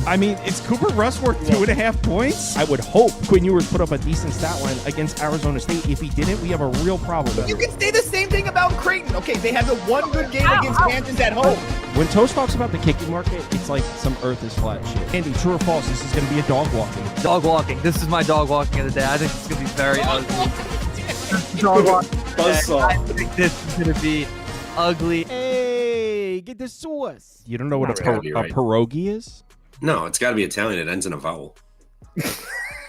I mean, is Cooper Rush worth 2.5 points? I would hope Quinn Ewers put up a decent stat line against Arizona State. If he didn't, we have a real problem. You can say the same thing about Creighton. Okay, they had the one good game against Kansas at home. When Toast talks about the kicking market, it's like some earth is flat shit. Andy, true or false, this is going to be a dog walking. Dog walking. This is my dog walking of the day. I think it's going to be very ugly. Dog walking. I think this is going to be ugly. Hey, get the sauce. You don't know what a pierogi is? No, it's got to be Italian. It ends in a vowel.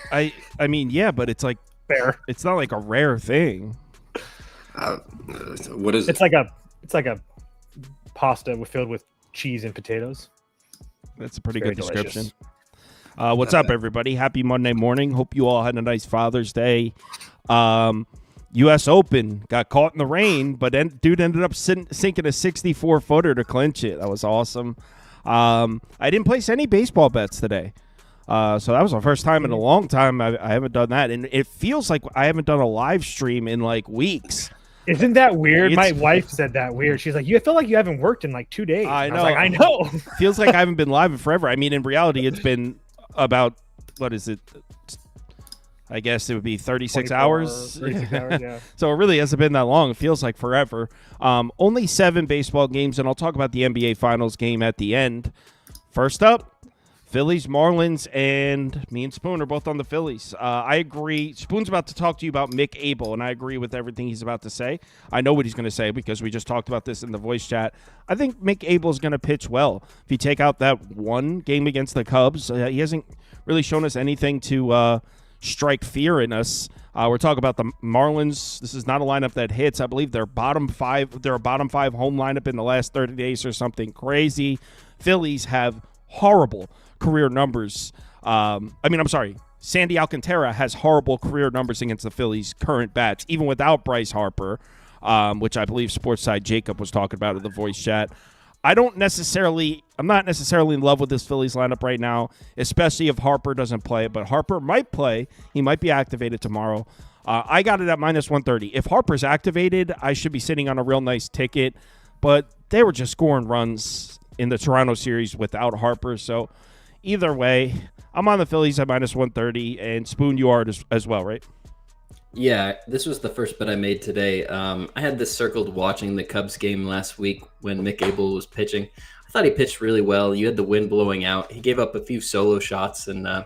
I mean, yeah, but it's like fair. It's not like a rare thing. What is it? It's like a pasta filled with cheese and potatoes. That's a pretty good description. What's up, everybody? Happy Monday morning. Hope you all had a nice Father's Day. U.S. Open got caught in the rain, but dude ended up sinking a 64-footer to clinch it. That was awesome. I didn't place any baseball bets today. So that was the first time in a long time I haven't done that. And it feels like I haven't done a live stream in like weeks. Isn't that weird? My wife said that weird. She's like, you feel like you haven't worked in like 2 days. I know. I know. Feels like I haven't been live in forever. I mean, in reality, it's been about, what is it? I guess it would be 36 hours. 36 hours, yeah. So it really hasn't been that long. It feels like forever. Only 7 baseball games, and I'll talk about the NBA Finals game at the end. First up, Phillies Marlins, and me and Spoon are both on the Phillies. I agree. Spoon's about to talk to you about Mick Abel, and I agree with everything he's about to say. I know what he's going to say because we just talked about this in the voice chat. I think Mick Abel's going to pitch well. If you take out that one game against the Cubs, he hasn't really shown us anything to strike fear in us. We're talking about the Marlins. This is not a lineup that hits. I believe they're bottom 5. They're a bottom 5 home lineup in the last 30 days or something crazy. Phillies have horrible career numbers. Sandy Alcantara has horrible career numbers against the Phillies' current bats, even without Bryce Harper, which I believe Sportside Jacob was talking about in the voice chat. I'm not necessarily in love with this Phillies lineup right now, especially if Harper doesn't play. But Harper might play. He might be activated tomorrow. I got it at -130. If Harper's activated, I should be sitting on a real nice ticket. But they were just scoring runs in the Toronto series without Harper. So either way, I'm on the Phillies at -130. And Spoon, you are as well, right? Yeah, this was the first bet I made today. I had this circled watching the Cubs game last week when Mick Abel was pitching. I thought he pitched really well. You had the wind blowing out. He gave up a few solo shots, and I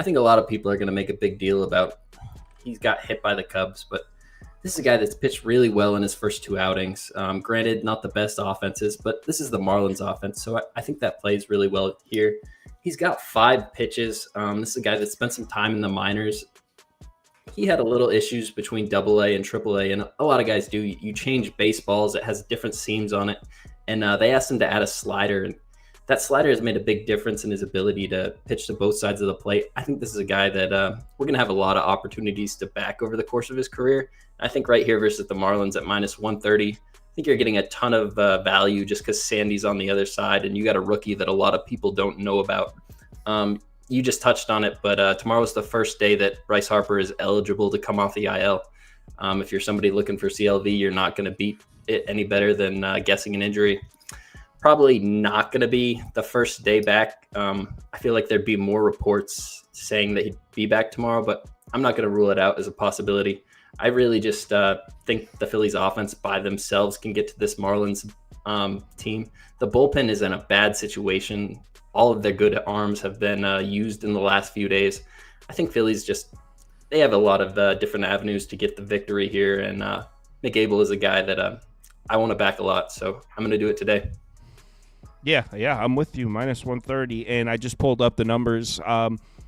think a lot of people are going to make a big deal about he's got hit by the Cubs. But this is a guy that's pitched really well in his first 2 outings. Granted, not the best offenses, but this is the Marlins offense, so I think that plays really well here. He's got 5 pitches. This is a guy that spent some time in the minors. He had a little issues between AA and AAA, and a lot of guys do. You change baseballs, it has different seams on it, and they asked him to add a slider, and that slider has made a big difference in his ability to pitch to both sides of the plate. I think this is a guy that we're going to have a lot of opportunities to back over the course of his career. I think right here versus the Marlins at -130, I think you're getting a ton of value just because Sandy's on the other side, and you got a rookie that a lot of people don't know about. You just touched on it, but tomorrow's the first day that Bryce Harper is eligible to come off the IL. If you're somebody looking for CLV, you're not going to beat it any better than guessing an injury. Probably not going to be the first day back. I feel like there'd be more reports saying that he'd be back tomorrow, but I'm not going to rule it out as a possibility. I really just think the Phillies offense by themselves can get to this Marlins team. The bullpen is in a bad situation. All of their good arms have been used in the last few days. I think Phillies they have a lot of different avenues to get the victory here. And Mick Abel is a guy that I want to back a lot. So I'm going to do it today. Yeah, I'm with you, -130. And I just pulled up the numbers.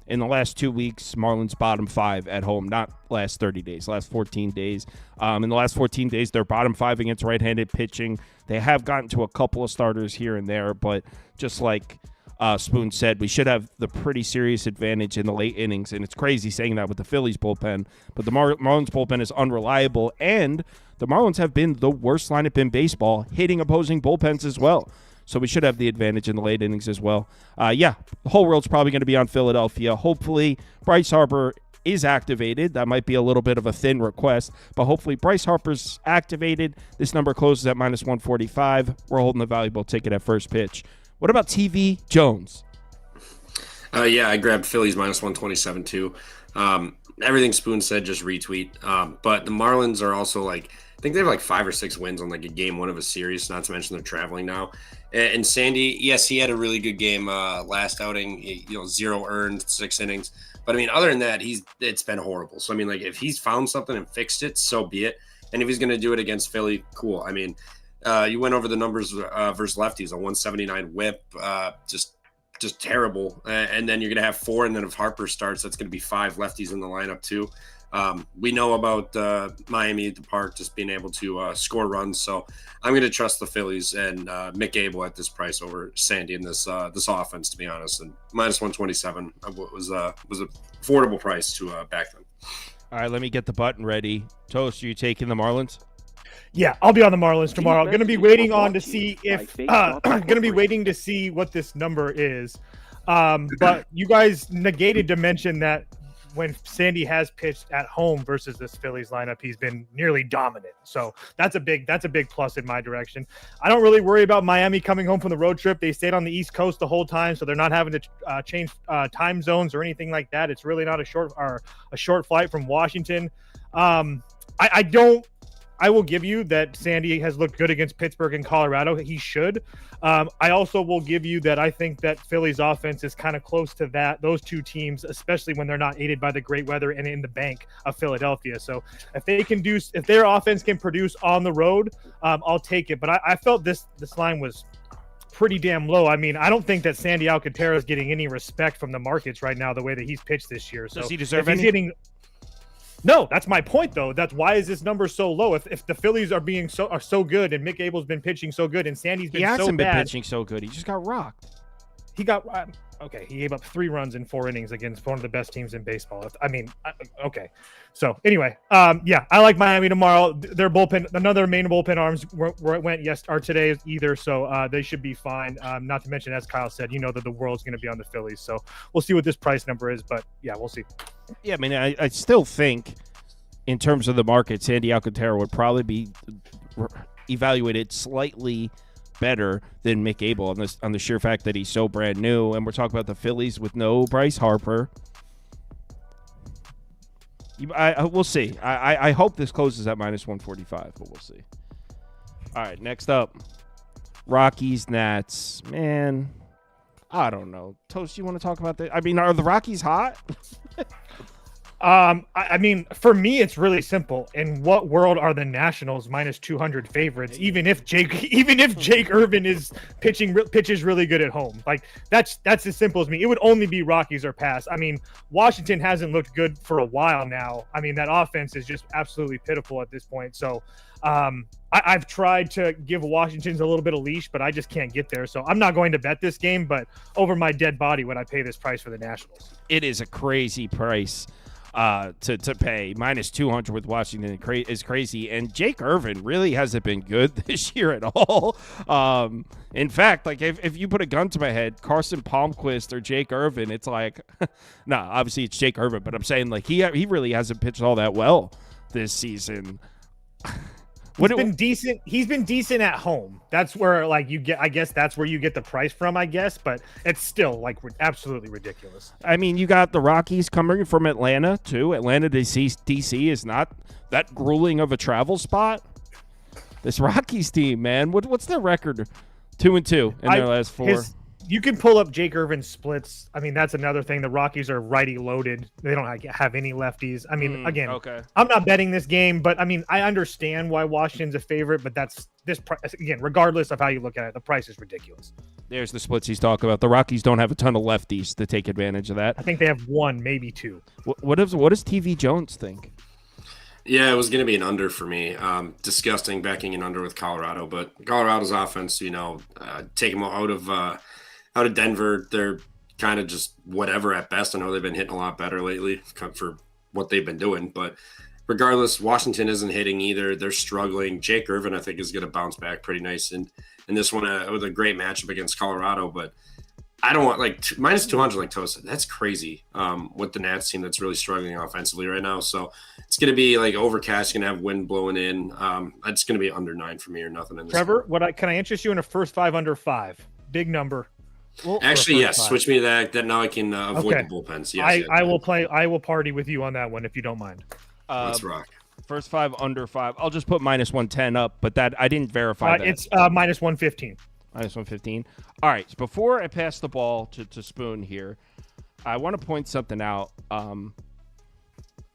In the last 2 weeks, Marlins bottom 5 at home, not last 30 days, last 14 days. In the last 14 days, they're bottom 5 against right-handed pitching. They have gotten to a couple of starters here and there, but just like Spoon said, we should have the pretty serious advantage in the late innings, and it's crazy saying that with the Phillies bullpen, but the Marlins bullpen is unreliable, and the Marlins have been the worst lineup in baseball, hitting opposing bullpens as well. So we should have the advantage in the late innings as well. The whole world's probably going to be on Philadelphia. Hopefully, Bryce Harper is activated. That might be a little bit of a thin request, but hopefully Bryce Harper's activated. This number closes at -145. We're holding the valuable ticket at first pitch. What about TV Jones? Yeah, I grabbed Phillies minus 127 too. Everything Spoon said, just retweet. But the Marlins are also like, I think they have like 5 or 6 wins on like a game one of a series, not to mention they're traveling now. And Sandy, yes, he had a really good game last outing, 0 earned, 6 innings. But I mean, other than that, it's been horrible. So I mean, like if he's found something and fixed it, so be it. And if he's going to do it against Philly, cool. I mean, you went over the numbers versus lefties, a 179 whip, just terrible. And then you're going to have 4, and then if Harper starts, that's going to be 5 lefties in the lineup too. We know about Miami at the park just being able to score runs, so I'm going to trust the Phillies and Mick Abel at this price over Sandy in this offense, to be honest. And minus 127 was an affordable price to back them. All right, let me get the button ready. Toast, are you taking the Marlins? Yeah, I'll be on the Marlins tomorrow. Going to be waiting on to see if going to be waiting to see what this number is. But you guys negated to mention that when Sandy has pitched at home versus this Phillies lineup, he's been nearly dominant. So that's a big plus in my direction. I don't really worry about Miami coming home from the road trip. They stayed on the East Coast the whole time, so they're not having to change time zones or anything like that. It's really not a short flight from Washington. I will give you that Sandy has looked good against Pittsburgh and Colorado. He should. I also will give you that I think that Philly's offense is kind of close to those two teams, especially when they're not aided by the great weather and in the bank of Philadelphia. So if their offense can produce on the road, I'll take it. But I felt this line was pretty damn low. I mean, I don't think that Sandy Alcantara is getting any respect from the markets right now, the way that he's pitched this year. So does he deserve any? No, that's my point, though. That's why is this number so low? If the Phillies are so good and Mick Abel's been pitching so good and Sandy's been so bad. He hasn't been pitching so good. He just got rocked. He got okay. He gave up 3 runs in 4 innings against one of the best teams in baseball. Okay. So anyway, yeah, I like Miami tomorrow. Their bullpen, another main bullpen arms went today either, so they should be fine. Not to mention, as Kyle said, that the world's going to be on the Phillies. So we'll see what this price number is, but yeah, we'll see. Yeah, I mean, I still think in terms of the market, Sandy Alcantara would probably be evaluated slightly better than Mick Abel on the sheer fact that he's so brand new. And we're talking about the Phillies with no Bryce Harper. We'll see. I hope this closes at minus 145, but we'll see. All right, next up, Rockies Nats. Man, I don't know. Toast, you want to talk about that? I mean, are the Rockies hot? I mean, for me, it's really simple. In what world are the Nationals minus 200 favorites? Even if Jake Irvin pitches really good at home, like that's as simple as me. It would only be Rockies or pass. I mean, Washington hasn't looked good for a while now. I mean, that offense is just absolutely pitiful at this point. So, I've tried to give Washington's a little bit of leash, but I just can't get there. So I'm not going to bet this game, but over my dead body would I pay this price for the Nationals. It is a crazy price. To pay minus 200 with Washington is crazy, and Jake Irvin really hasn't been good this year at all. In fact, like if you put a gun to my head, Carson Palmquist or Jake Irvin, it's like, nah, obviously it's Jake Irvin, but I'm saying like he really hasn't pitched all that well this season. He's been decent. He's been decent at home. That's where I guess that's where you get the price from, I guess, but it's still like absolutely ridiculous. I mean, you got the Rockies coming from Atlanta too. Atlanta to DC is not that grueling of a travel spot. This Rockies team, man, what's their record? 2-2 in their last 4. You can pull up Jake Irvin's splits. I mean, that's another thing. The Rockies are righty loaded. They don't have any lefties. I mean, again, okay. I'm not betting this game, but I mean, I understand why Washington's a favorite, but again, regardless of how you look at it, the price is ridiculous. There's the splits he's talking about. The Rockies don't have a ton of lefties to take advantage of that. I think they have 1, maybe 2. What does TV Jones think? Yeah, it was going to be an under for me. Disgusting backing an under with Colorado, but Colorado's offense, take them out of Denver, they're kind of just whatever at best. I know they've been hitting a lot better lately for what they've been doing, but regardless, Washington isn't hitting either. They're struggling. Jake Irvin, I think, is going to bounce back pretty nice in this one with a great matchup against Colorado, but I don't want minus 200 like Toast. That's crazy with the Nats team that's really struggling offensively right now. So it's going to be like overcast, going to have wind blowing in. It's going to be under 9 for me or nothing in this. Trevor, can I interest you in a first 5 under 5? Big number. Actually, yes. Switch me to that. Then now I can avoid the bullpens. Yes, I will play. I will party with you on that one if you don't mind. Let's rock. First 5 under 5. I'll just put minus 110 up, but that I didn't verify that. It's minus 115. Minus 115. All right. So before I pass the ball to Spoon here, I want to point something out.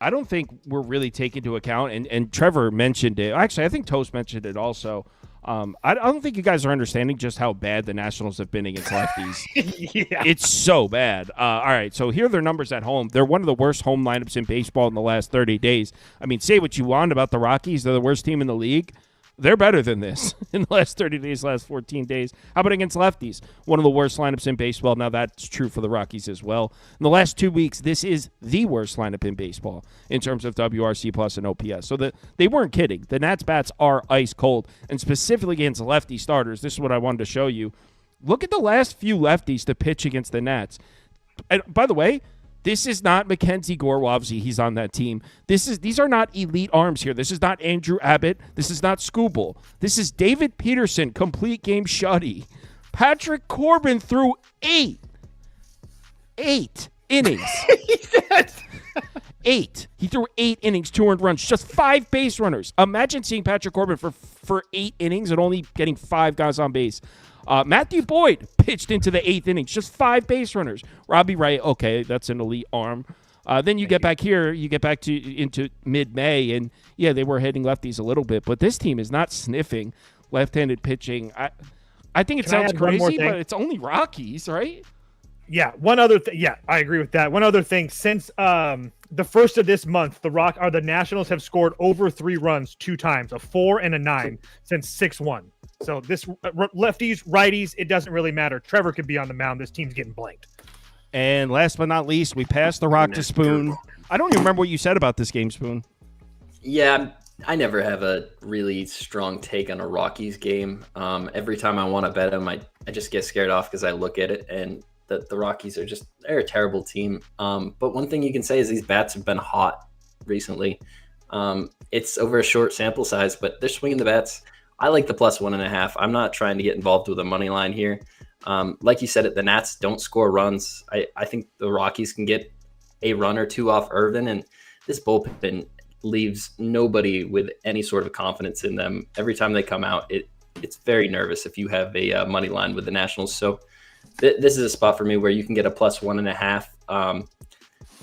I don't think we're really taking into account, and Trevor mentioned it. Actually, I think Toast mentioned it also. I don't think you guys are understanding just how bad the Nationals have been against lefties. Yeah. It's so bad. All right, so here are their numbers at home. They're one of the worst home lineups in baseball in the last 30 days. I mean, say what you want about the Rockies. They're the worst team in the league. They're better than this in the last 30 days, last 14 days. How about against lefties? One of the worst lineups in baseball. Now, that's true for the Rockies as well. In the last 2 weeks, this is the worst lineup in baseball in terms of WRC plus and OPS. So they weren't kidding. The Nats bats are ice cold, and specifically against lefty starters. This is what I wanted to show you. Look at the last few lefties to pitch against the Nats. And by the way, this is not Mackenzie Gore-Wavsy. He's on that team. These are not elite arms here. This is not Andrew Abbott. This is not Skubal. This is David Peterson, complete game shutty. Patrick Corbin threw 8 innings. 8. He threw 8 innings, 2 earned runs, just 5 base runners. Imagine seeing Patrick Corbin for 8 innings and only getting 5 guys on base. Matthew Boyd pitched into the 8th inning, just 5 base runners. Robbie Wright, okay, that's an elite arm. Then you get back here, you get back into mid-May, and yeah, they were hitting lefties a little bit, but this team is not sniffing left-handed pitching. I think it sounds crazy, but it's only Rockies, right? Yeah, one other thing. Yeah, I agree with that. One other thing, since the first of this month, the Nationals have scored over 3 runs 2 times, a 4 and a 9 since 6-1. So this lefties, righties, it doesn't really matter. Trevor could be on the mound. This team's getting blanked. And last but not least, we passed the rock to Spoon. I don't even remember what you said about this game, Spoon. Yeah, I never have a really strong take on a Rockies game. Every time I want to bet them, I just get scared off because I look at it and the Rockies they're a terrible team. But one thing you can say is these bats have been hot recently. It's over a short sample size, but they're swinging the bats. I like the plus 1.5. I'm not trying to get involved with a money line here. Like you said, the Nats don't score runs. I think the Rockies can get a run or 2 off Irvin, and this bullpen leaves nobody with any sort of confidence in them. Every time they come out, it's very nervous if you have a money line with the Nationals. So this is a spot for me where you can get a plus 1.5.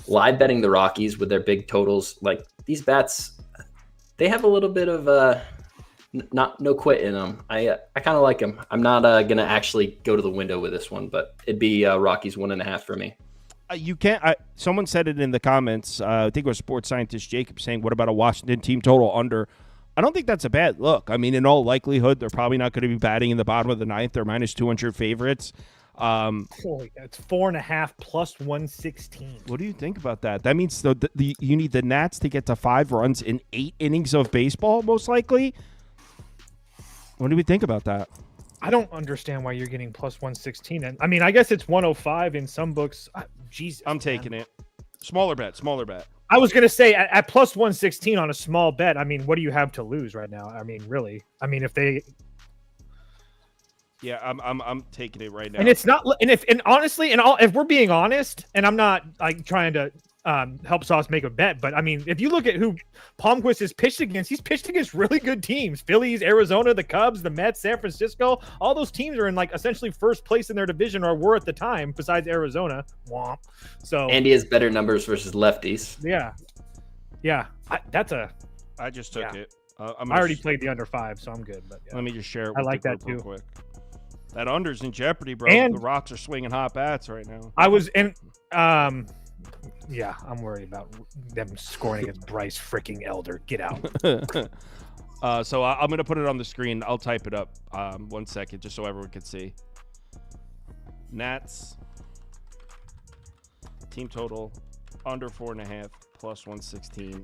Live betting the Rockies with their big totals, like these bats, they have a little bit of no quit in them. I kind of like them. I'm not gonna actually go to the window with this one, but it'd be Rockies 1.5 for me. You can't. Someone said it in the comments. I think it was sports scientist Jacob saying, "What about a Washington team total under?" I don't think that's a bad look. I mean, in all likelihood, they're probably not going to be batting in the bottom of the 9th. They're minus 200 favorites. It's 4.5 plus 116. What do you think about that? That means you need the Nats to get to 5 runs in 8 innings of baseball, most likely. What do we think about that? I don't understand why you're getting plus 116. And I mean, I guess it's 105 in some books. Jesus, I'm taking it. Smaller bet. I was going to say at plus 116 on a small bet. I mean, what do you have to lose right now? I mean, really? I mean, if they... Yeah, I'm taking it right now. And it's not... And honestly, if we're being honest, and I'm not like trying to help Sauce make a bet, but I mean, if you look at who Palmquist has pitched against, he's pitched against really good teams: Phillies, Arizona, the Cubs, the Mets, San Francisco. All those teams are in like essentially first place in their division, or were at the time, besides Arizona. Womp. So and he has better numbers versus lefties. Yeah. I just took it. I already played the under 5, so I'm good. But yeah. Let me just share it. I with like the that group too. real quick. That under's in jeopardy, bro. And the Rocks are swinging hot bats right now. I was in. Yeah, I'm worried about them scoring against Bryce freaking Elder. Get out. So I'm going to put it on the screen. I'll type it up 1 second just so everyone can see. Nats team total under 4.5 plus 116.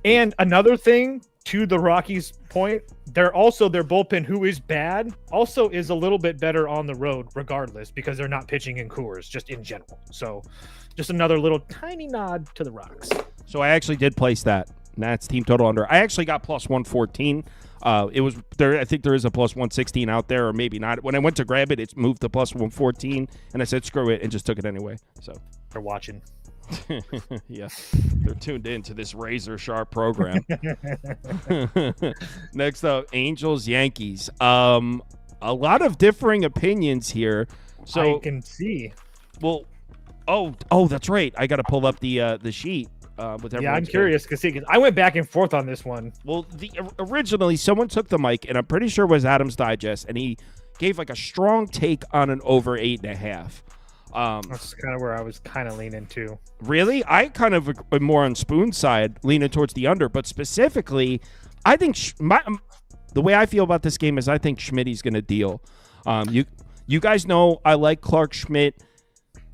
And another thing to the Rockies' point, their bullpen, who is bad, also is a little bit better on the road regardless because they're not pitching in Coors, just in general. So just another little tiny nod to the Rocks. So I actually did place that Nats team total under. I actually got plus 114. It was there. I think there is a plus 116 out there, or maybe not. When I went to grab it, it's moved to plus 114, and I said screw it and just took it anyway. So They're watching. yeah, they're tuned in to this razor sharp program. Next up, Angels Yankees. A lot of differing opinions here. So I can see. Well, oh, that's right. I got to pull up the sheet. With Yeah, I'm everyone's curious because I went back and forth on this one. Well, originally someone took the mic, and I'm pretty sure it was Adam's Digest, and he gave like a strong take on an over 8.5. That's kind of where I was kind of leaning to. Really? I kind of am more on Spoon's side, leaning towards the under, but specifically, I think the way I feel about this game is I think Schmidt's going to deal. You guys know I like Clark Schmidt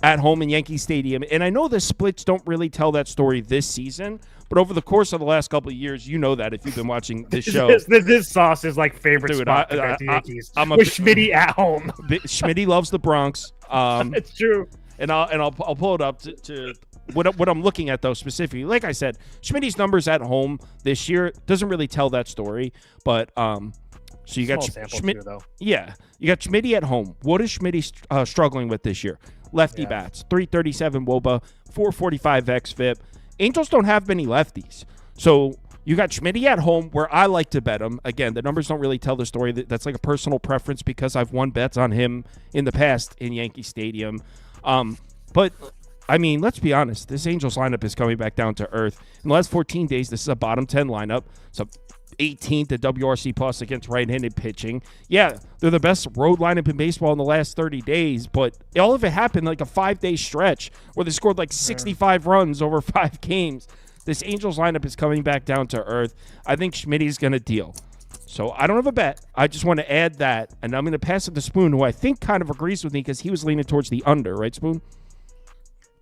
at home in Yankee Stadium, and I know the splits don't really tell that story this season, but over the course of the last couple of years, you know that if you've been watching this show. this sauce is like favorite Dude, spot for the Yankees. I'm with Schmitty at home. Schmidt loves the Bronx. It's true. And I'll pull it up to what I'm looking at though specifically. Like I said, Schmidt's numbers at home this year doesn't really tell that story. But so you got Schmidt. Yeah, you got Schmidt at home. What is Schmidt struggling with this year? Lefty bats, 337 WOBA, 445 xFIP. Angels don't have many lefties, so you got Schmidt at home where I like to bet him. Again, the numbers don't really tell the story. That's like a personal preference because I've won bets on him in the past in Yankee Stadium. But, I mean, let's be honest. This Angels lineup is coming back down to earth. In the last 14 days, this is a bottom 10 lineup. So 18th at WRC plus against right-handed pitching. Yeah, they're the best road lineup in baseball in the last 30 days, but all of it happened like a 5-day stretch where they scored like 65 runs over 5 games. This Angels lineup is coming back down to earth. I think Schmidt's going to deal. So I don't have a bet. I just want to add that, and I'm going to pass it to Spoon, who I think kind of agrees with me because he was leaning towards the under, right, Spoon?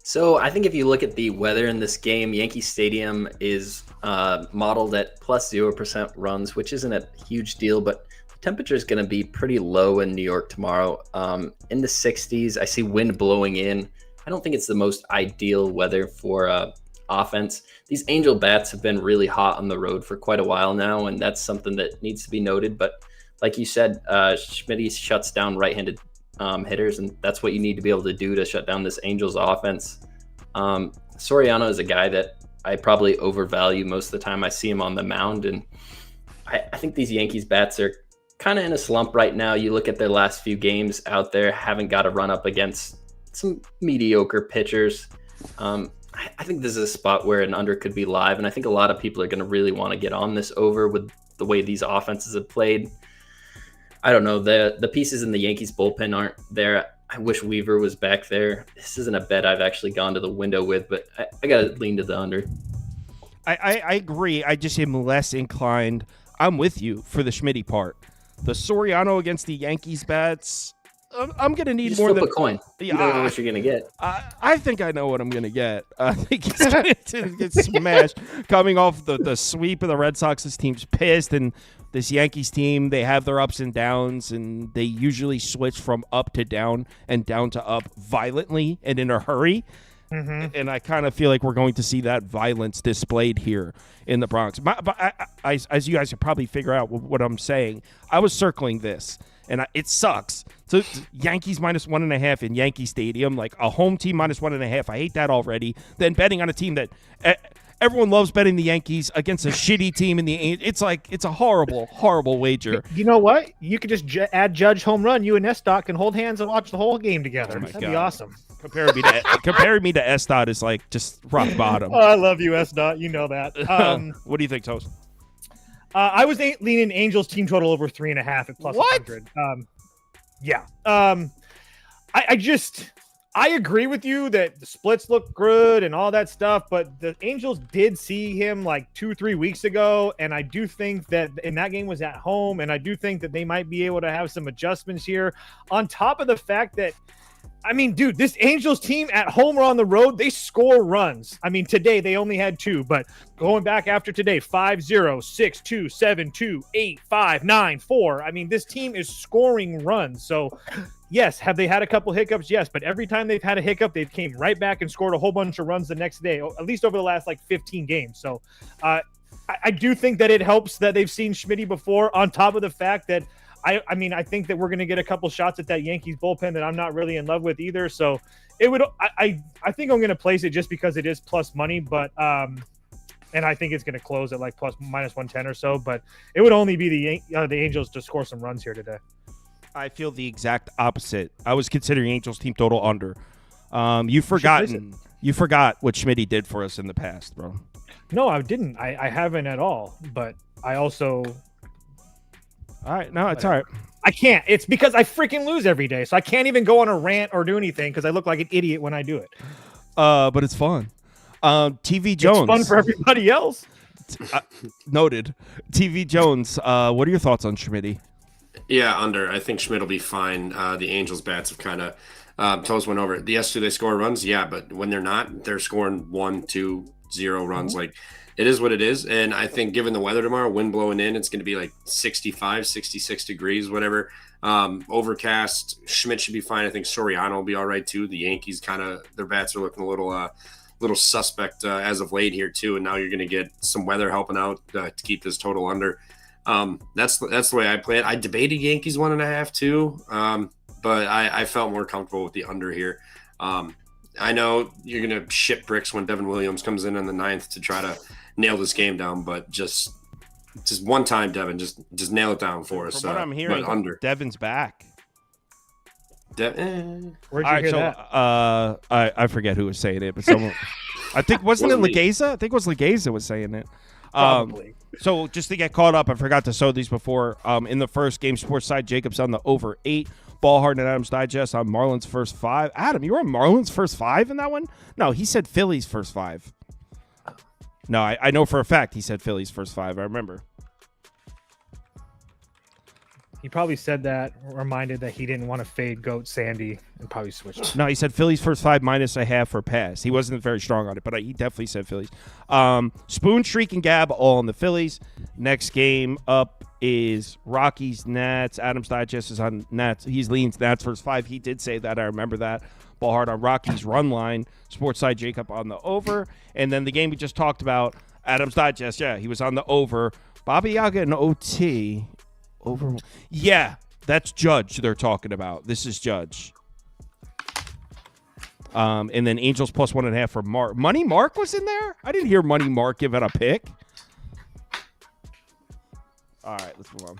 So I think if you look at the weather in this game, Yankee Stadium is modeled at plus 0% runs, which isn't a huge deal, but the temperature is going to be pretty low in New York tomorrow. In the 60s, I see wind blowing in. I don't think it's the most ideal weather for offense. These Angel bats have been really hot on the road for quite a while now, and that's something that needs to be noted. But like you said, Schmidt shuts down right-handed hitters, and that's what you need to be able to do to shut down this Angels offense. Soriano is a guy that I probably overvalue most of the time I see him on the mound, and I think these Yankees bats are kind of in a slump right now. You look at their last few games out there, haven't got a run up against some mediocre pitchers. I think this is a spot where an under could be live, and I think a lot of people are going to really want to get on this over with the way these offenses have played. I don't know. The pieces in the Yankees bullpen aren't there. I wish Weaver was back there. This isn't a bet I've actually gone to the window with, but I got to lean to the under. I agree. I just am less inclined. I'm with you for the Schmitty part. The Soriano against the Yankees bats, I'm going to need more than a coin. You don't know what you're going to get. I think I know what I'm going to get. I think he's going to get smashed coming off the sweep of the Red Sox. This team's pissed, and this Yankees team, they have their ups and downs, and they usually switch from up to down and down to up violently and in a hurry. Mm-hmm. And I kind of feel like we're going to see that violence displayed here in the Bronx. But as you guys can probably figure out what I'm saying, I was circling this, and it sucks. So Yankees minus 1.5 in Yankee Stadium, like a home team minus 1.5. I hate that already. Then betting on a team that everyone loves betting the Yankees against a shitty team in the. It's a horrible, horrible wager. You know what? You could just add Judge home run. You and Estot can hold hands and watch the whole game together. Oh That'd be awesome. Comparing me to Estot is like just rock bottom. Oh, I love you, Estot. You know that. What do you think, Toast? I was leaning Angels team total over 3.5 at plus 100. Yeah. I agree with you that the splits look good and all that stuff, but the Angels did see him like 2-3 weeks ago, and I do think that in that game was at home, and I do think that they might be able to have some adjustments here on top of the fact that, I mean, dude, this Angels team at home or on the road, they score runs. I mean, today they only had 2, but going back after today, 5-0, 6-2, 7-2, 8-5, 9-4. I mean, this team is scoring runs. So, yes, have they had a couple hiccups? Yes, but every time they've had a hiccup, they've came right back and scored a whole bunch of runs the next day, at least over the last like 15 games. So, I do think that it helps that they've seen Schmitty before, on top of the fact that I think that we're going to get a couple shots at that Yankees bullpen that I'm not really in love with either. So it would, I think I'm going to place it just because it is plus money, but, and I think it's going to close at like minus 110 or so, but it would only be the Angels to score some runs here today. I feel the exact opposite. I was considering Angels team total under. You forgot what Schmitty did for us in the past, bro. No, I didn't. I haven't at all, but I also... All right, no, it's all right. I can't. It's because I freaking lose every day, so I can't even go on a rant or do anything because I look like an idiot when I do it. But it's fun. TV Jones. It's fun for everybody else. Noted. TV Jones, what are your thoughts on Schmitty? Yeah, under. I think Schmidt will be fine. The Angels' bats have kind of toes went over. Yes, do they score runs? Yeah, but when they're not, they're scoring 1, 2, 0 runs. Like, it is what it is. And I think given the weather tomorrow, wind blowing in, it's going to be like 65, 66 degrees, whatever. Overcast. Schmidt should be fine. I think Soriano will be all right too. The Yankees their bats are looking a little suspect as of late here too. And now you're going to get some weather helping out to keep this total under. That's the way I play it. I debated Yankees 1.5 too. But I felt more comfortable with the under here. I know you're going to ship bricks when Devin Williams comes in the 9th to try to nail this game down, but just one time, Devin, just nail it down for us. From what I'm hearing, under. Devin's back. Where'd you right, hear that? I forget who was saying it, but someone, I think, wasn't it Legeza? I think it was Legeza was saying it. Probably. So just to get caught up, I forgot to show these before. In the first game, sports side, Jacob's on the over 8. Ballhard and Adam's Digest on Marlins first 5. Adam, you were on Marlins first 5 in that one? No, he said Phillies first 5. No, I know for a fact he said Phillies first 5. I remember. He probably said that, reminded that he didn't want to fade Goat Sandy, and probably switched. No, he said Phillies first 5 minus a half for pass. He wasn't very strong on it, but he definitely said Phillies. Spoon, Shriek, and Gab all on the Phillies. Next game up is Rockies, Nats. Adam's Digest is on Nats. He's leans Nats first 5. He did say that. I remember that. Ballhard on Rockies run line. Sports side, Jacob on the over. And then the game we just talked about, Adam's Digest, yeah, he was on the over. Bobby Yaga and OT. Over. Yeah, that's Judge they're talking about. This is Judge. And then Angels plus 1.5 for Mark. Money Mark was in there? I didn't hear Money Mark give it a pick. All right, let's move on.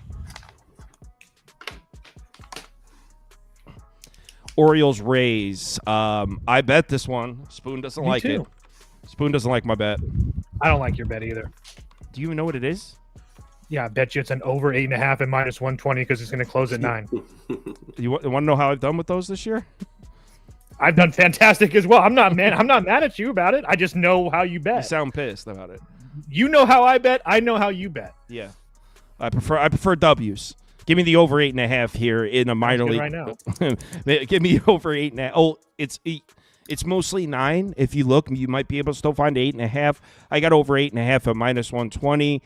Orioles Rays. I bet this one. Spoon doesn't like it. Spoon doesn't like my bet. I don't like your bet either. Do you even know what it is? Yeah, I bet you it's an over 8.5 and minus 120 because it's going to close at 9. You want to know how I've done with those this year? I've done fantastic as well. I'm not mad at you about it. I just know how you bet. You sound pissed about it. You know how I bet. I know how you bet. Yeah, I prefer W's. Give me the over 8.5 here in a minor league right now. Give me over 8.5. Oh, it's mostly 9. If you look, you might be able to still find 8.5. I got over 8.5 at minus 120.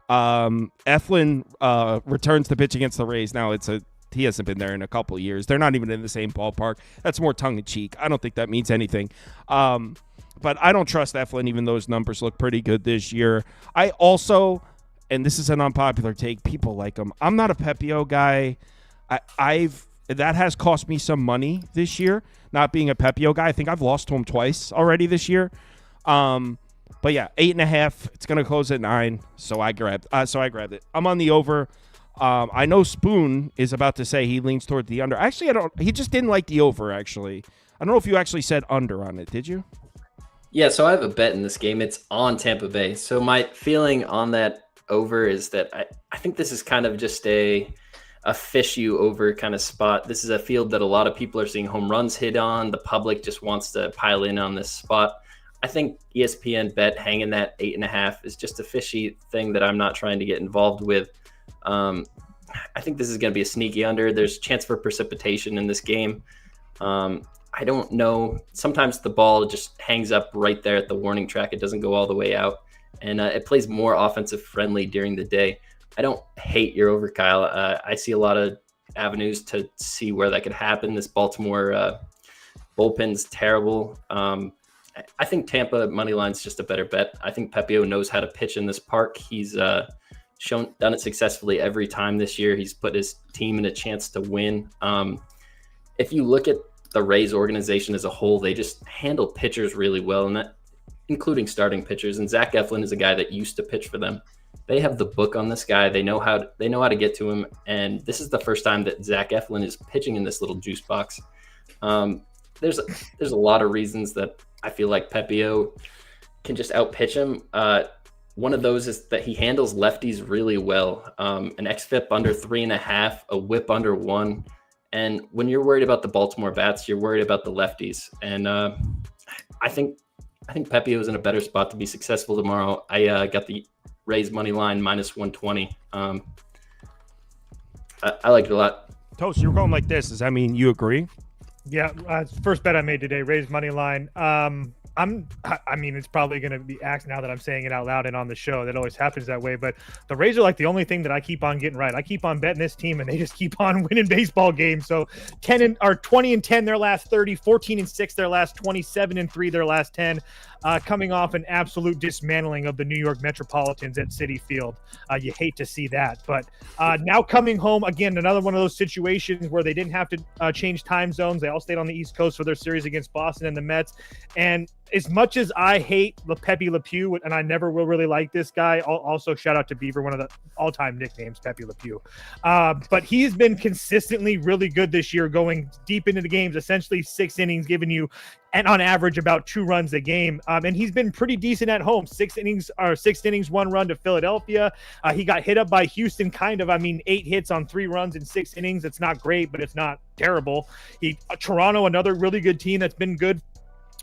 Eflin returns to pitch against the Rays. Now he hasn't been there in a couple of years. They're not even in the same ballpark. That's more tongue-in-cheek. I don't think that means anything. But I don't trust Eflin, even though his numbers look pretty good this year. I also, and this is an unpopular take, people like him. I'm not a Pepio guy. That has cost me some money this year, not being a Pepio guy. I think I've lost to him twice already this year. But yeah, 8.5. It's gonna close at 9. So I grabbed it. I'm on the over. I know Spoon is about to say he leans toward the under. Actually, he just didn't like the over. Actually, I don't know if you actually said under on it. Did you? Yeah. So I have a bet in this game. It's on Tampa Bay. So my feeling on that over is that I think this is kind of just a fish you over kind of spot. This is a field that a lot of people are seeing home runs hit on. The public just wants to pile in on this spot. I think ESPN bet hanging that 8.5 is just a fishy thing that I'm not trying to get involved with. I think this is going to be a sneaky under. There's a chance for precipitation in this game. I don't know. Sometimes the ball just hangs up right there at the warning track. It doesn't go all the way out. And it plays more offensive friendly during the day. I don't hate your over, Kyle. I see a lot of avenues to see where that could happen. This Baltimore bullpen's terrible. I think Tampa money line's just a better bet. I think Pepio knows how to pitch in this park. He's done it successfully every time this year. He's put his team in a chance to win. If you look at the Rays organization as a whole, they just handle pitchers really well, and that including starting pitchers. And Zach Eflin is a guy that used to pitch for them. They have the book on this guy. They know how to get to him. And this is the first time that Zach Eflin is pitching in this little juice box. There's a lot of reasons that I feel like Pepio can just outpitch him. One of those is that he handles lefties really well. An xFIP under 3.5, a WHIP under 1. And when you're worried about the Baltimore bats, you're worried about the lefties. And I think Pepio is in a better spot to be successful tomorrow. I got the Rays money line -120. I like it a lot. Toast, you're going like this. Does that mean you agree? Yeah, first bet I made today, Rays money line. I mean, it's probably going to be axed now that I'm saying it out loud and on the show. That always happens that way. But the Rays are like the only thing that I keep on getting right. I keep on betting this team, and they just keep on winning baseball games. So 20-10 their last 30, 14-6 their last 27-3 their last 10. Coming off an absolute dismantling of the New York Metropolitans at Citi Field. You hate to see that. But now coming home, again, another one of those situations where they didn't have to change time zones. They all stayed on the East Coast for their series against Boston and the Mets. And as much as I hate Pepe Le Pew, and I never will really like this guy, also shout out to Beaver, one of the all-time nicknames, Pepe Le Pew. But he's been consistently really good this year, going deep into the games, essentially 6 innings, giving you, and on average, about 2 runs a game. And he's been pretty decent at home. 6 innings, 1 run to Philadelphia. He got hit up by Houston, 8 hits on 3 runs in 6 innings. It's not great, but it's not terrible. Toronto, another really good team that's been good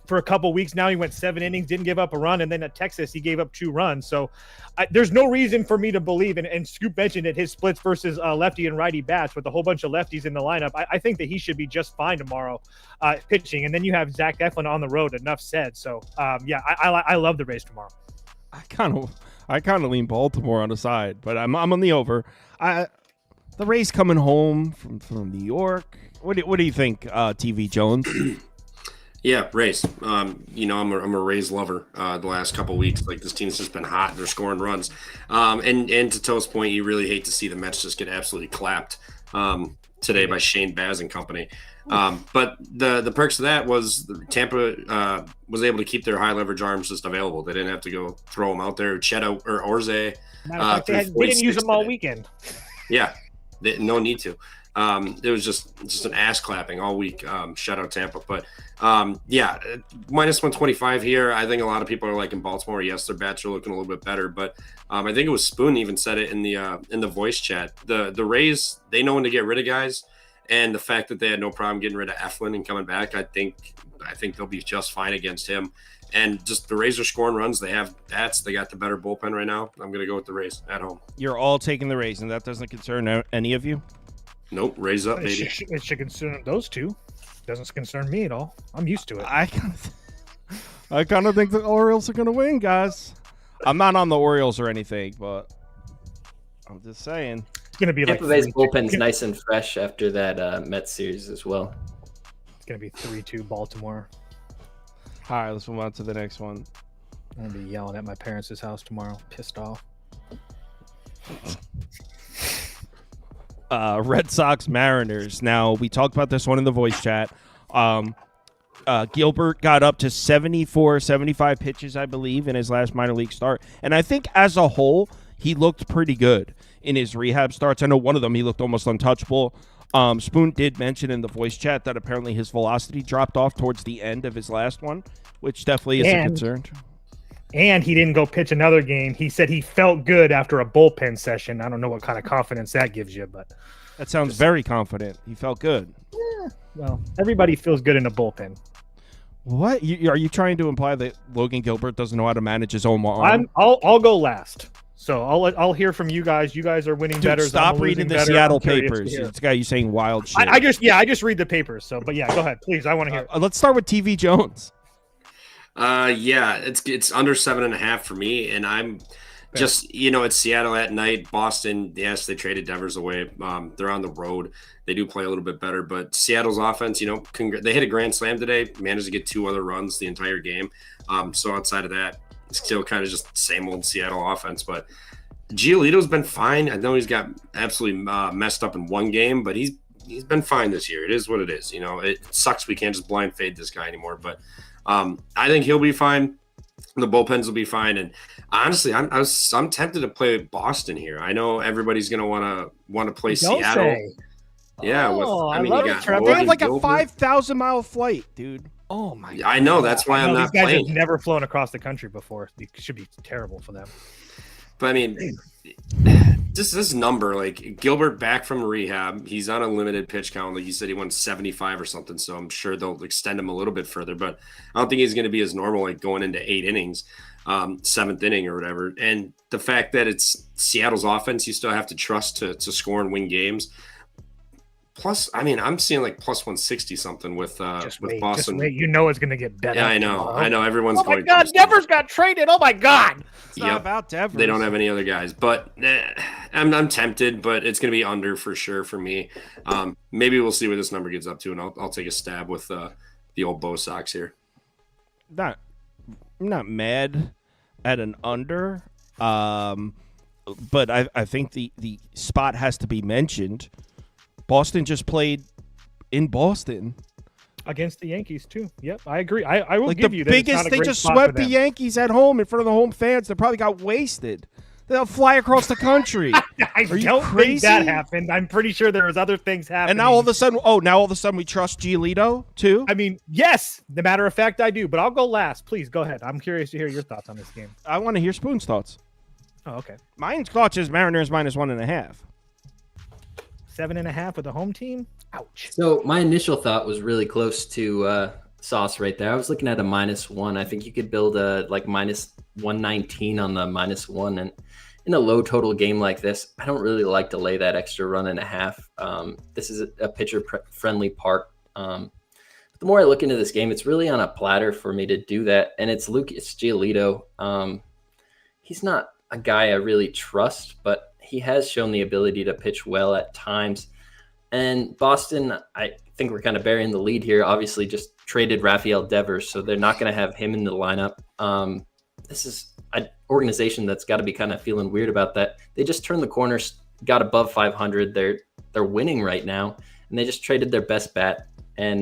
for a couple weeks now. He went 7 innings, didn't give up a run, and then at Texas he gave up 2 runs. So there's no reason for me to believe, and Scoop mentioned it, his splits versus lefty and righty bats with a whole bunch of lefties in the lineup. I think that he should be just fine tomorrow pitching. And then you have Zach Eflin on the road. Enough said. So I love the Rays tomorrow. I kind of lean Baltimore on the side, but I'm on the over. The Rays coming home from New York. What do you think, TV Jones? Yeah, Rays. I'm a Rays lover. The last couple weeks, like, this team's just been hot. They're scoring runs. And to Toast's point, you really hate to see the Mets just get absolutely clapped today by Shane Baz and company. But the perks of that was Tampa was able to keep their high leverage arms just available. They didn't have to go throw them out there. Cheto or Orze. Matter of fact, they didn't use them all weekend. Yeah, no need to. It was just an ass clapping all week. Shout out Tampa. But -125 here. I think a lot of people are liking Baltimore. Yes, their bats are looking a little bit better, but I think it was Spoon even said it in the voice chat. The Rays, they know when to get rid of guys, and the fact that they had no problem getting rid of Eflin and coming back, I think they'll be just fine against him. And just the Rays are scoring runs. They have bats. They got the better bullpen right now. I'm going to go with the Rays at home. You're all taking the Rays, and that doesn't concern any of you? Nope, Rays up, baby. It should concern those two. Doesn't concern me at all. I'm used to it. I kind of think the Orioles are going to win, guys. I'm not on the Orioles or anything, but I'm just saying. It's going to be Tampa Bay's bullpen's nice and fresh after that Mets series as well. It's going to be 3-2 Baltimore. All right, let's move on to the next one. I'm going to be yelling at my parents' house tomorrow. Pissed off. Red Sox Mariners. Now, we talked about this one in the voice chat. Gilbert got up to 74, 75 pitches, I believe, in his last minor league start. And I think as a whole, he looked pretty good in his rehab starts. I know one of them, he looked almost untouchable. Spoon did mention in the voice chat that apparently his velocity dropped off towards the end of his last one, which definitely is a concern. And he didn't go pitch another game. He said he felt good after a bullpen session. I don't know what kind of confidence that gives you, but that sounds very confident. He felt good. Yeah, well, everybody feels good in a bullpen. What? Are you trying to imply that Logan Gilbert doesn't know how to manage his own arm? I'll go last. So I'll hear from you guys. You guys are winning better. Stop reading the Seattle papers. It's got you saying wild shit. I just read the papers. So, but yeah, go ahead, please. I want to hear. Let's start with TV Jones. It's under 7.5 for me, and I'm Just, it's Seattle at night. Boston, yes, they traded Devers away. They're on the road. They do play a little bit better, but Seattle's offense, they hit a grand slam today, managed to get 2 other runs the entire game. So outside of that, it's still kind of just same old Seattle offense. But Giolito's been fine. I know he's got absolutely messed up in one game, but he's been fine this year. It is what it is. It sucks we can't just blind fade this guy anymore, but I think he'll be fine. The bullpens will be fine, and honestly, I'm tempted to play Boston here. I know everybody's going to want to play Seattle. Say. Yeah, I you love got it, Trevor. They have like Gilbert. a 5,000-mile flight, dude. Oh my! I know, that's why I'm not these guys playing. have never flown across the country before. It should be terrible for them. But I mean, this number, like Gilbert back from rehab, he's on a limited pitch count. Like you said, he won 75 or something, so I'm sure they'll extend him a little bit further. But I don't think he's going to be as normal, like going into 8 innings, 7th inning or whatever. And the fact that it's Seattle's offense, you still have to trust to score and win games. Plus, I mean, I'm seeing like plus 160 something with Boston. Just wait. You know it's going to get better. Yeah, I know. Tomorrow. I know. Everyone's Oh my going. God, Devers got traded. Oh my God. It's not about Devers. They don't have any other guys, but I'm tempted, but it's going to be under for sure for me. Maybe we'll see what this number gets up to, and I'll take a stab with the old Bo Sox here. I'm not mad at an under, but I think the spot has to be mentioned. Boston just played in Boston against the Yankees too. Yep, I agree. I will give the you that. biggest. They just swept the Yankees at home in front of the home fans. They probably got wasted. They'll fly across the country. I don't think that happened. I'm pretty sure there was other things happening. And now all of a sudden, we trust Giolito too. I mean, yes. The matter of fact, I do. But I'll go last. Please go ahead. I'm curious to hear your thoughts on this game. I want to hear Spoon's thoughts. Oh, okay. Mine's thoughts is Mariners minus 1.5. 7.5 with a home team. Ouch. So my initial thought was really close to Sauce right there. I was looking at a -1. I think you could build a like minus 119 on the -1. And in a low total game like this, I don't really like to lay that extra run and a half. This is a pitcher-friendly park. But the more I look into this game, it's really on a platter for me to do that. And it's Lucas Giolito. He's not a guy I really trust, but he has shown the ability to pitch well at times. And Boston, I think we're kind of burying the lead here. Obviously, just traded Rafael Devers, so they're not going to have him in the lineup. This is an organization that's got to be kind of feeling weird about that. They just turned the corner, got above 500. They're winning right now, and they just traded their best bat. And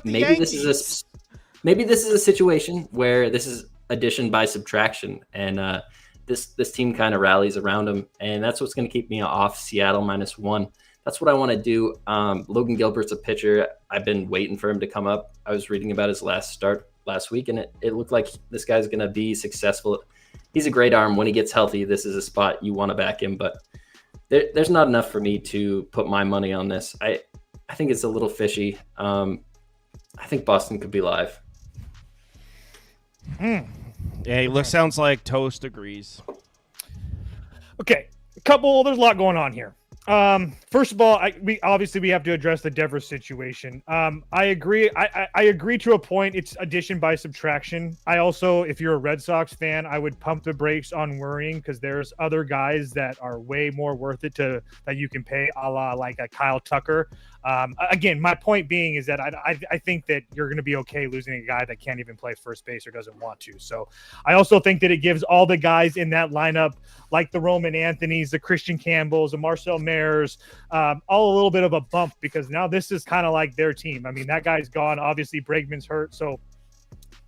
maybe this is a situation where this is addition by subtraction, and this team kind of rallies around him, and that's what's going to keep me off Seattle -1. That's what I want to do. Logan Gilbert's a pitcher. I've been waiting for him to come up. I was reading about his last start last week, and it looked like this guy's going to be successful. He's a great arm. When he gets healthy, this is a spot you want to back him, but there's not enough for me to put my money on this. I think it's a little fishy. I think Boston could be live. Yeah, sounds like Toast agrees. Okay, there's a lot going on here. First of all, we have to address the Devers situation. I agree. I agree to a point. It's addition by subtraction. I also, if you're a Red Sox fan, I would pump the brakes on worrying because there's other guys that are way more worth it that you can pay, a la like a Kyle Tucker. Again, my point being is that I think that you're going to be okay losing a guy that can't even play first base or doesn't want to. So I also think that it gives all the guys in that lineup, like the Roman Anthonys, the Christian Campbells, the Marcel Mayers, all a little bit of a bump because now this is kind of like their team. I mean, that guy's gone. Obviously, Bregman's hurt. So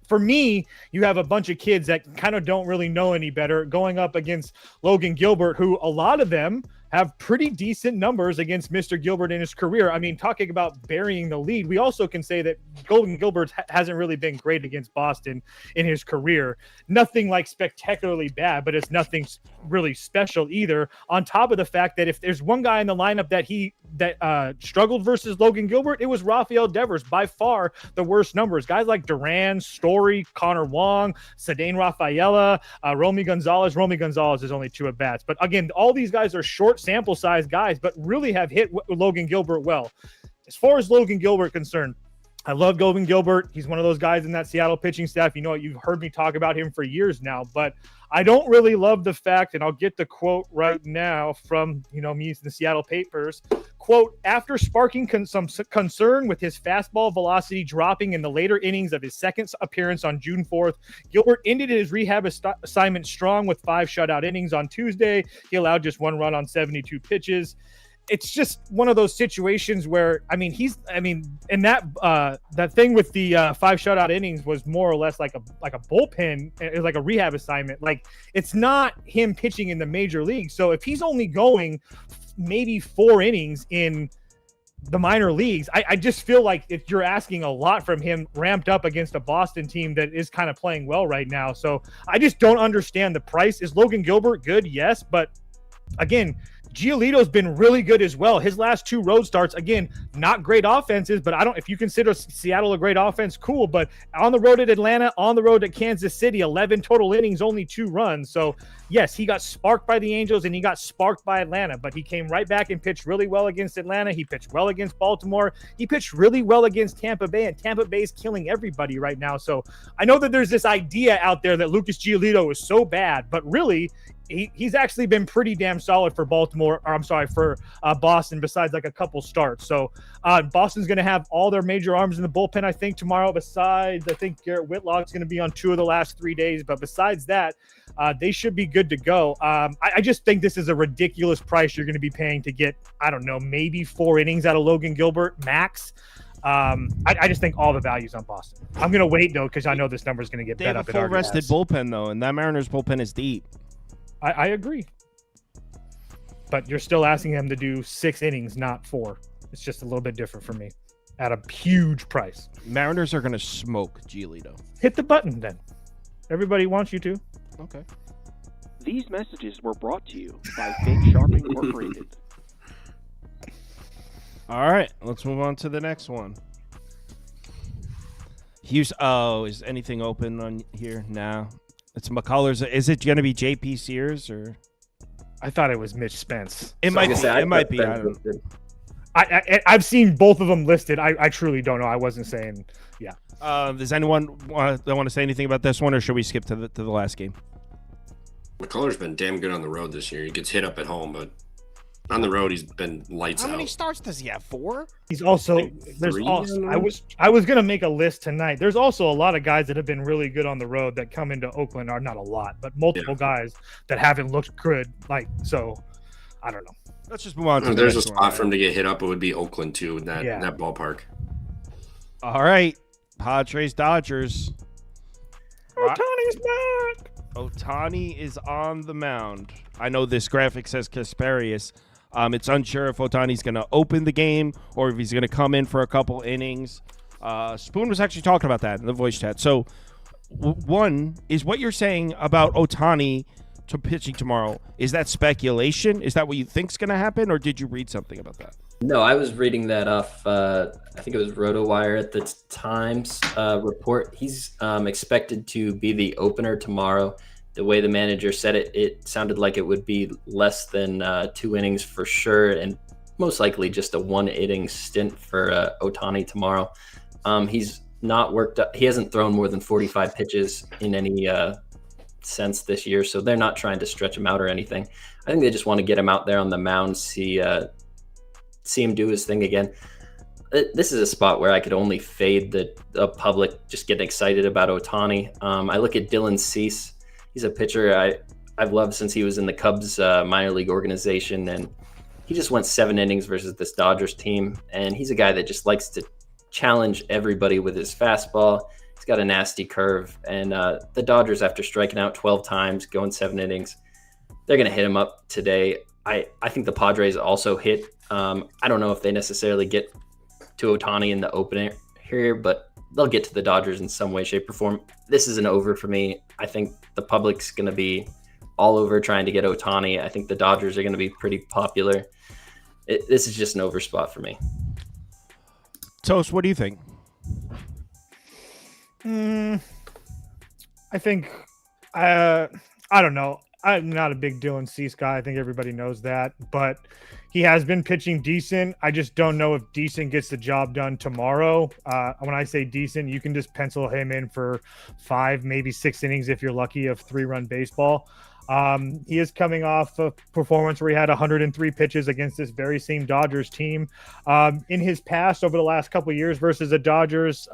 for me, you have a bunch of kids that kind of don't really know any better going up against Logan Gilbert, who a lot of them have pretty decent numbers against Mr. Gilbert in his career. I mean, talking about burying the lead, we also can say that Logan Gilbert hasn't really been great against Boston in his career. Nothing like spectacularly bad, but it's nothing really special either. On top of the fact that if there's one guy in the lineup that struggled versus Logan Gilbert, it was Rafael Devers, by far the worst numbers. Guys like Duran, Story, Connor Wong, Cedane Rafaela, Romy Gonzalez. Romy Gonzalez is only 2 at bats. But again, all these guys are short sample size guys, but really have hit Logan Gilbert well. As far as Logan Gilbert concerned, I love Logan Gilbert. He's one of those guys in that Seattle pitching staff. You know, you've heard me talk about him for years now, but I don't really love the fact, and I'll get the quote right now from, me in the Seattle papers, quote, after sparking some concern with his fastball velocity dropping in the later innings of his second appearance on June 4th, Gilbert ended his rehab assignment strong with 5 shutout innings on Tuesday. He allowed just 1 run on 72 pitches. It's just one of those situations where, and that thing with the 5 shutout innings was more or less like a bullpen, like a rehab assignment. Like, it's not him pitching in the major league. So if he's only going maybe 4 innings in the minor leagues, I just feel like if you're asking a lot from him ramped up against a Boston team that is kind of playing well right now. So I just don't understand the price. Is Logan Gilbert good? Yes. But again, Giolito's been really good as well. His last 2 road starts, again, not great offenses, but if you consider Seattle a great offense, cool. But on the road at Atlanta, on the road at Kansas City, 11 total innings, only 2 runs. So yes, he got sparked by the Angels and he got sparked by Atlanta, but he came right back and pitched really well against Atlanta. He pitched well against Baltimore. He pitched really well against Tampa Bay, and Tampa Bay is killing everybody right now. So I know that there's this idea out there that Lucas Giolito is so bad, but really, he's actually been pretty damn solid for Boston, besides like a couple starts. So Boston's going to have all their major arms in the bullpen, I think, tomorrow. Besides, I think Garrett Whitlock's going to be on 2 of the last 3 days. But besides that, they should be good to go. I just think this is a ridiculous price you're going to be paying to get, I don't know, maybe 4 innings out of Logan Gilbert max. I just think all the value's on Boston. I'm going to wait, though, because I know this number is going to get bet up. They have a full-rested bullpen, though, and that Mariners bullpen is deep. I agree. But you're still asking him to do 6 innings, not 4. It's just a little bit different for me at a huge price. Mariners are going to smoke Giolito. Hit the button, then. Everybody wants you to. Okay. These messages were brought to you by Fake Sharp Incorporated. All right, let's move on to the next one. Is anything open on here now? It's McCullers. Is it going to be JP Sears or? I thought it was Mitch Spence. It might be. I don't know. I've seen both of them listed. I truly don't know. I wasn't saying. Yeah. Does anyone want to say anything about this one, or should we skip to the last game? McCullers been damn good on the road this year. He gets hit up at home, but on the road he's been lights out. How many starts does he have? 4? He's also I was gonna make a list tonight. There's also a lot of guys that have been really good on the road that come into Oakland, are not a lot, but multiple guys that haven't looked good. So I don't know. Let's just move on to there's a spot for him to get hit up. It would be Oakland too, in that ballpark. All right, Padres Dodgers. Ohtani's back. Ohtani is on the mound. I know this graphic says Kasparius. It's unsure if Ohtani's going to open the game or if he's going to come in for a couple innings. Spoon was actually talking about that in the voice chat. So, one is what you're saying about Ohtani to pitching tomorrow. Is that speculation? Is that what you think's going to happen, or did you read something about that? No, I was reading that off. I think it was RotoWire at the Times report. He's expected to be the opener tomorrow. The way the manager said it, it sounded like it would be less than 2 innings for sure, and most likely just a 1-inning stint for Ohtani tomorrow. He's not worked up. He hasn't thrown more than 45 pitches in any sense this year, so they're not trying to stretch him out or anything. I think they just want to get him out there on the mound, see him do his thing again. This is a spot where I could only fade the public just getting excited about Ohtani. I look at Dylan Cease. He's a pitcher I've loved since he was in the Cubs minor league organization, and he just went 7 innings versus this Dodgers team, and he's a guy that just likes to challenge everybody with his fastball. He's got a nasty curve, and the Dodgers, after striking out 12 times, going 7 innings, they're going to hit him up today. I think the Padres also hit. I don't know if they necessarily get to Ohtani in the opener here, but they'll get to the Dodgers in some way, shape, or form. This is an over for me. I think the public's going to be all over trying to get Ohtani. I think the Dodgers are going to be pretty popular. This is just an over spot for me. Toast, what do you think? I think, I don't know. I'm not a big Dylan Cease guy. I think everybody knows that, but he has been pitching decent. I just don't know if decent gets the job done tomorrow. When I say decent, you can just pencil him in for 5, maybe 6 innings if you're lucky of 3-run baseball. He is coming off a performance where he had 103 pitches against this very same Dodgers team. In his past, over the last couple of years versus the Dodgers,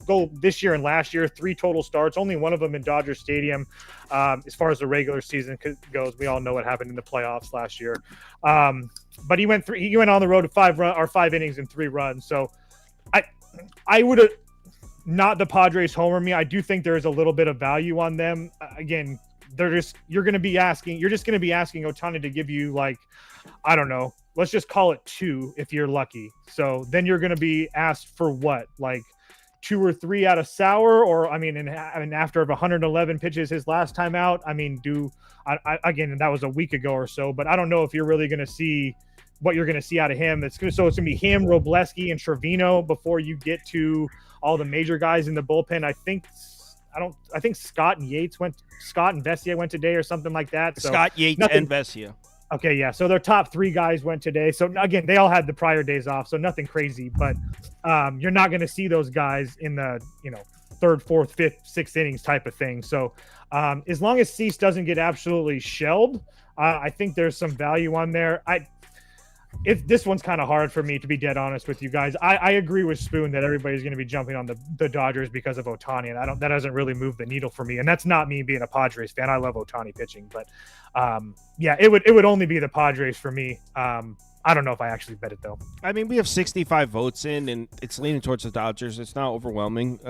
go this year and last year, 3 total starts, only one of them in Dodger Stadium. As far as the regular season goes, we all know what happened in the playoffs last year. But he went on the road to 5 innings and 3 runs. So I would have not the Padres homer me. I do think there is a little bit of value on them. Again, you're just going to be asking Ohtani to give you, like, I don't know, let's just call it 2 if you're lucky. So then you're going to be asked for what, like 2 or 3 out of Sauer, or and after 111 pitches his last time out, again, that was a week ago or so, but I don't know if you're really going to see what you're going to see out of him. It's going to be him, Robleski, and Trevino before you get to all the major guys in the bullpen. I think Scott and Vesia went today or something like that. So Scott, Yates, and Vesia. Okay, yeah. So their top 3 guys went today. So again, they all had the prior days off, so nothing crazy. But you're not going to see those guys in the 3rd, 4th, 5th, 6th innings type of thing. So as long as Cease doesn't get absolutely shelled, I think there's some value on there. This one's kind of hard for me, to be dead honest with you guys. I agree with Spoon that everybody's going to be jumping on the Dodgers because of Ohtani, and that doesn't really move the needle for me. And that's not me being a Padres fan. I love Ohtani pitching, but it would only be the Padres for me. I don't know if I actually bet it though. We have 65 votes in, and it's leaning towards the Dodgers. It's not overwhelming.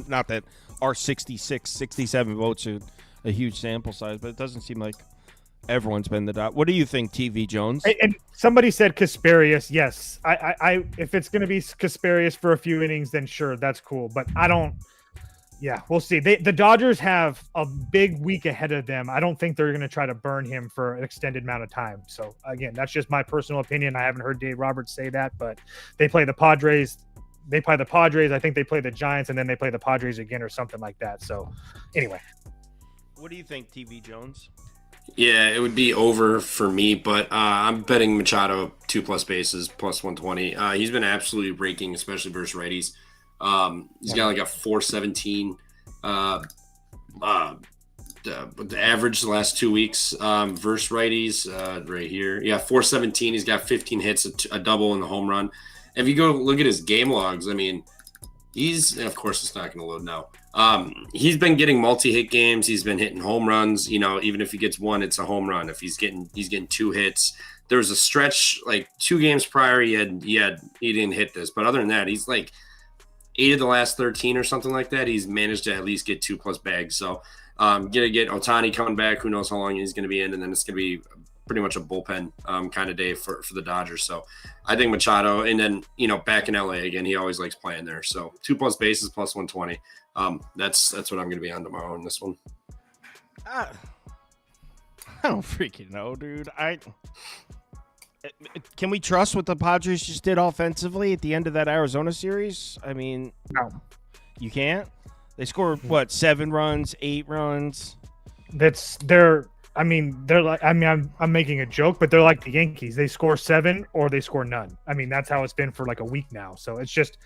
Not that our 66, 67 votes are a huge sample size, but it doesn't seem like everyone's been the dot. What do you think, TV Jones? And somebody said Kasparius. Yes, I if it's going to be Kasparius for a few innings, then sure, that's cool. But I don't. Yeah, we'll see. The Dodgers have a big week ahead of them. I don't think they're going to try to burn him for an extended amount of time. So again, that's just my personal opinion. I haven't heard Dave Roberts say that, but they play the Padres. I think they play the Giants, and then they play the Padres again or something like that. So anyway, what do you think, TV Jones? Yeah, it would be over for me, but I'm betting Machado 2+ bases, plus 120. He's been absolutely raking, especially versus righties. He's got like a 417 the average the last 2 weeks versus righties right here. Yeah, 417. He's got 15 hits, a double, and a home run. If you go look at his game logs, he's, of course, it's not going to load now. He's been getting multi-hit games. He's been hitting home runs. Even if he gets 1, it's a home run. If he's getting 2 hits, there was a stretch like 2 games prior he didn't hit this, but other than that, he's like 8 of the last 13 or something like that. He's managed to at least get 2+ bags. So gonna get Ohtani coming back. Who knows how long he's gonna be in, and then it's gonna be pretty much a bullpen kind of day for the Dodgers. So I think Machado, and then back in LA again, he always likes playing there. So 2+ bases plus 120. That's what I'm going to be on tomorrow in this one. I don't freaking know, dude. Can we trust what the Padres just did offensively at the end of that Arizona series? No, you can't. They scored 7 runs, 8 runs. They're like, I'm making a joke, but they're like the Yankees. They score 7 or they score none. That's how it's been for like a week now. So it's just,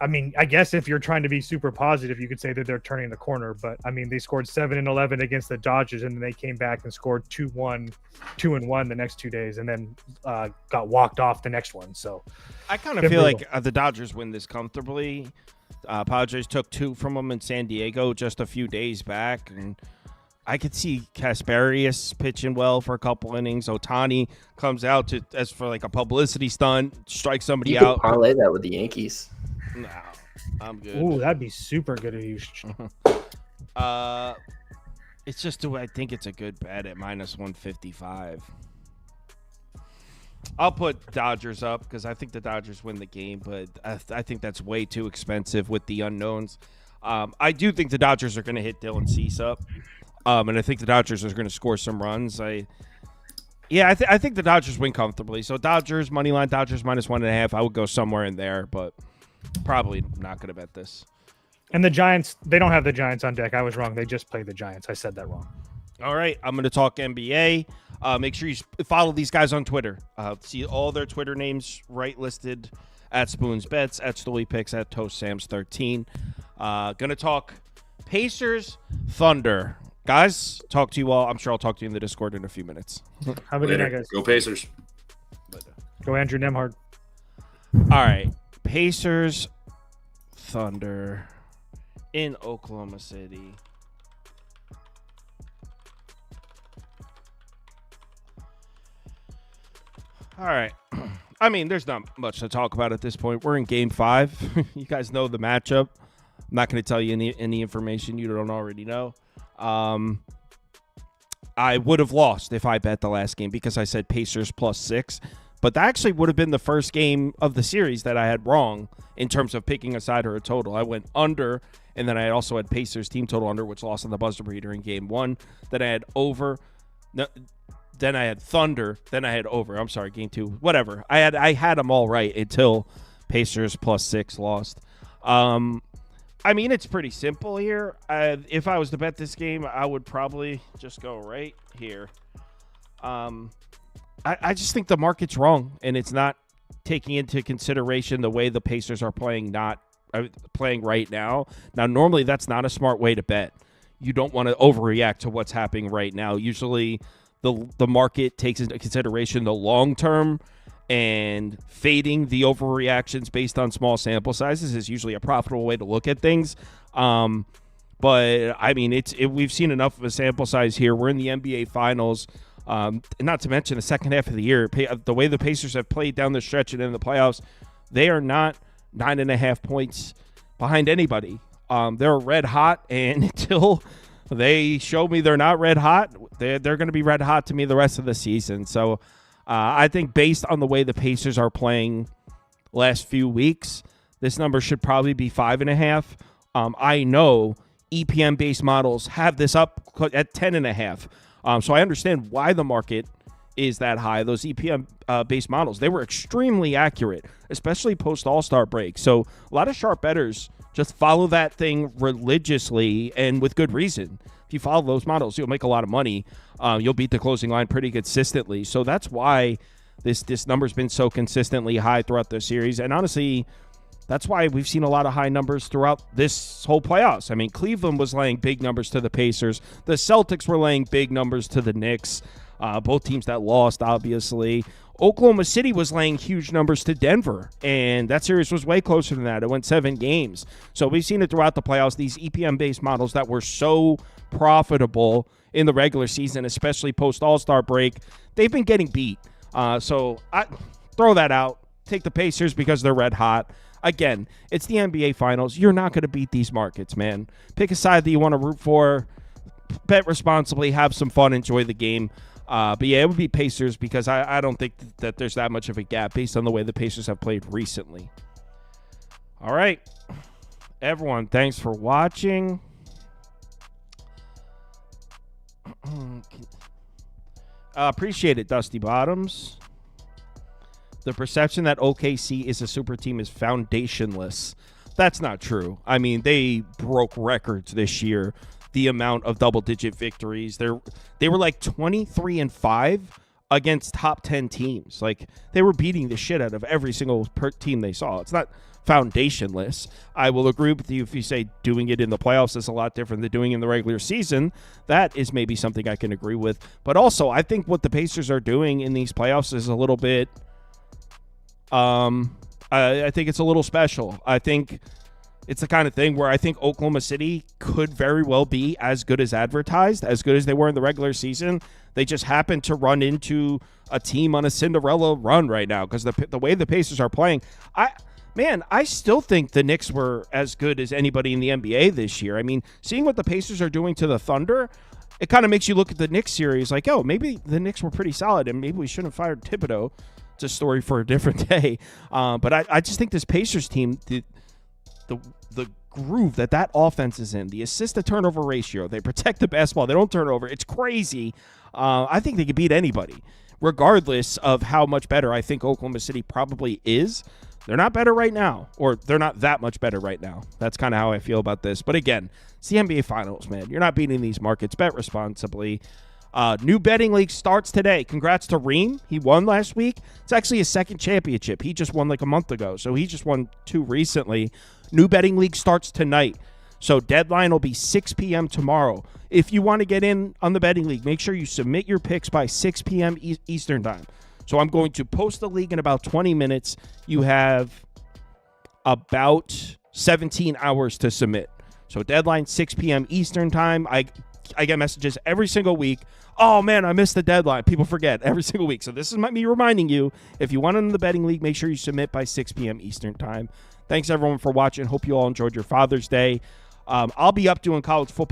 I guess if you're trying to be super positive, you could say that they're turning the corner. But they scored 7 and 11 against the Dodgers, and then they came back and scored 2-1 the next 2 days, and then got walked off the next one. So I kind of feel like the Dodgers win this comfortably. Padres took 2 from them in San Diego just a few days back, and I could see Kasparius pitching well for a couple innings. Ohtani comes out as for like a publicity stunt, strike somebody you out. Parlay that with the Yankees. No, I'm good. Ooh, that'd be super good of you. It's just I think it's a good bet at minus 155. I'll put Dodgers up because I think the Dodgers win the game, but I think that's way too expensive with the unknowns. I do think the Dodgers are going to hit Dylan Cease up. And I think the Dodgers are going to score some runs. I think the Dodgers win comfortably. So Dodgers, money line, Dodgers minus 1.5. I would go somewhere in there, but probably not going to bet this. And the Giants, they don't have the Giants on deck. I was wrong. They just played the Giants. I said that wrong. All right, I'm going to talk NBA. Make sure you follow these guys on Twitter. See all their Twitter names right listed at Spoons Bets, at Stoley Picks, at Toast Sam's 13. Going to talk Pacers, Thunder. Guys, talk to you all. I'm sure I'll talk to you in the Discord in a few minutes. Have a good night, guys. Go Pacers. Go Andrew Nemhard. All right, Pacers, Thunder in Oklahoma City. All right. I mean, there's not much to talk about at this point. We're in Game 5. You guys know the matchup. I'm not going to tell you any information you don't already know. I would have lost if I bet the last game because I said Pacers +6. But that actually would have been the first game of the series that I had wrong in terms of picking a side or a total. I went under, and then I also had Pacers team total under, which lost on the buzzer beater in Game 1. Then I had over. Then I had Thunder. Then I had over. I'm sorry, Game 2. Whatever. I had them all right until Pacers +6 lost. I mean, it's pretty simple here. If I was to bet this game, I would probably just go right here. I just think the market's wrong, and it's not taking into consideration the way the Pacers are playing right now. Now, normally that's not a smart way to bet. You don't want to overreact to what's happening right now. Usually the market takes into consideration the long term, and fading the overreactions based on small sample sizes is usually a profitable way to look at things. But I mean, we've seen enough of a sample size here. We're in the NBA Finals. Not to mention the second half of the year, the way the Pacers have played down the stretch and in the playoffs, they are not 9.5 points behind anybody. They're red hot, and until they show me they're not red hot, they're going to be red hot to me the rest of the season. So I think based on the way the Pacers are playing last few weeks, this number should probably be 5.5. I know EPM-based models have this up at 10.5. So I understand why the market is that high. Those EPM-based models, they were extremely accurate, especially post-All-Star break. So a lot of sharp bettors just follow that thing religiously and with good reason. If you follow those models, you'll make a lot of money. You'll beat the closing line pretty consistently. So that's why this number's been so consistently high throughout the series. And honestly, that's why we've seen a lot of high numbers throughout this whole playoffs. I mean, Cleveland was laying big numbers to the Pacers. The Celtics were laying big numbers to the Knicks. Both teams that lost, obviously. Oklahoma City was laying huge numbers to Denver, and that series was way closer than that. It went 7 games. So we've seen it throughout the playoffs. These EPM-based models that were so profitable in the regular season, especially post-All-Star break, they've been getting beat. So I throw that out. Take the Pacers because they're red hot. Again, it's the NBA Finals. You're not going to beat these markets, man. Pick a side that you want to root for. Bet responsibly. Have some fun. Enjoy the game. But yeah, it would be Pacers because I don't think that there's that much of a gap based on the way the Pacers have played recently. All right. Everyone, thanks for watching. Appreciate it, Dusty Bottoms. The perception that OKC is a super team is foundationless. That's not true. I mean, they broke records this year. The amount of double-digit victories. They were like 23-5 against top 10 teams. Like, they were beating the shit out of every single team they saw. It's not foundationless. I will agree with you if you say doing it in the playoffs is a lot different than doing it in the regular season. That is maybe something I can agree with. But also, I think what the Pacers are doing in these playoffs is a little bit... I think it's a little special. I think it's the kind of thing where I think Oklahoma City could very well be as good as advertised, as good as they were in the regular season. They just happen to run into a team on a Cinderella run right now because the way the Pacers are playing. I still think the Knicks were as good as anybody in the NBA this year. I mean, seeing what the Pacers are doing to the Thunder, it kind of makes you look at the Knicks series like, oh, maybe the Knicks were pretty solid and maybe we shouldn't have fired Thibodeau. It's a story for a different day. But I just think this Pacers team, the groove that offense is in, the assist-to-turnover ratio, they protect the basketball, they don't turn over. It's crazy. I think they could beat anybody, regardless of how much better I think Oklahoma City probably is. They're not better right now, or they're not that much better right now. That's kind of how I feel about this. But again, it's the NBA Finals, man. You're not beating these markets. Bet responsibly. New betting league starts today. Congrats to Reem. He won last week. It's actually his second championship. He just won like a month ago, so he just won 2 recently. New betting league starts tonight. So deadline will be 6 p.m. tomorrow. If you want to get in on the betting league, make sure you submit your picks by 6 p.m. Eastern time. So I'm going to post the league in about 20 minutes. You have about 17 hours to submit. So deadline 6 p.m. Eastern time. I get messages every single week. Oh, man, I missed the deadline. People forget every single week. So this is me reminding you, if you want in the betting league, make sure you submit by 6 p.m. Eastern time. Thanks, everyone, for watching. Hope you all enjoyed your Father's Day. I'll be up doing college football.